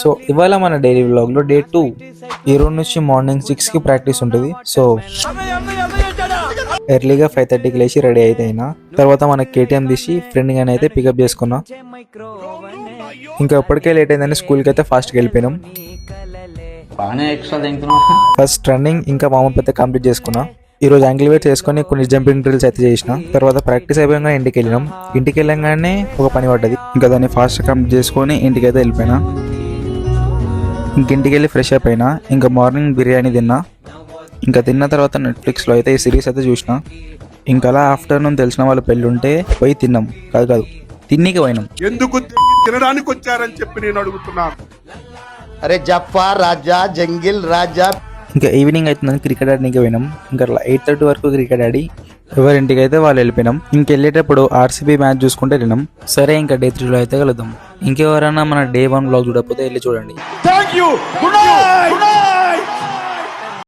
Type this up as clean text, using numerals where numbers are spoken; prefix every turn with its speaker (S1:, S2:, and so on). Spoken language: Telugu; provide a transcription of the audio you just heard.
S1: సో ఇవాళ మన డైలీ వ్లాగ్లో డే 2. ఈ రోజు నుంచి మార్నింగ్ 6కి ప్రాక్టీస్ ఉంటుంది. సో ఎర్లీగా 5:30కి లేచి రెడీ అయినా తర్వాత మన కేటీఎం తీసి ఫ్రెండ్ గాని అయితే పికప్ చేసుకున్నా. ఇంకా అప్పటికే లేట్ అయిందని స్కూల్కి అయితే ఫాస్ట్గా వెళ్ళిపోయినాం. ఫస్ట్ రన్నింగ్ ఇంకా వామప్ అయితే కంప్లీట్ చేసుకున్నా. ఈరోజు యాంగిల్ వెయిట్ చేసుకుని కొన్ని జంపింగ్ డ్రిల్స్ అయితే చేసిన. తర్వాత ప్రాక్టీస్ అయిపోయాక ఇంటికి వెళ్ళినాం. ఇంటికి వెళ్ళంగానే ఒక పని పడ్డది. ఇంకా దాన్ని ఫాస్ట్ కంప్లీట్ చేసుకొని ఇంటికి అయితే వెళ్ళిపోయినా. ఇంటికి వెళ్ళి ఫ్రెష్ అప్ అయినా. ఇంకా మార్నింగ్ బిర్యానీ తిన్నా. ఇంకా తిన్న తర్వాత నెట్ఫ్లిక్స్లో అయితే ఈ సిరీస్ అయితే చూసిన. ఇంకా అలా ఆఫ్టర్నూన్ తెలిసిన వాళ్ళ పెళ్ళి ఉంటే పోయి తిన్నాం. కాదు తిన్నీకి పోయినాం.
S2: ఎందుకు తినడానికి వచ్చారని చెప్పి నేను అడుగుతున్నాను.
S3: అరే జఫా రాజా జంగిల్ రాజా.
S1: ఇంకా ఈవినింగ్ అవుతుందని క్రికెట్ ఆడడానికి పోయినాం. ఇంకా 8:30 వరకు క్రికెట్ ఆడి ఎవరింటికి అయితే వాళ్ళు వెళ్ళిపోయినాం. ఇంకెళ్ళేటప్పుడు ఆర్సీబీ మ్యాచ్ చూసుకుంటే వెళ్ళినాం. సరే ఇంకా డే 3లో అయితే కలుద్దాం. ఇంకెవరైనా మన డే 1 బ్లాగ్ చూడకపోతే వెళ్ళి చూడండి.
S2: Thank you. Good night.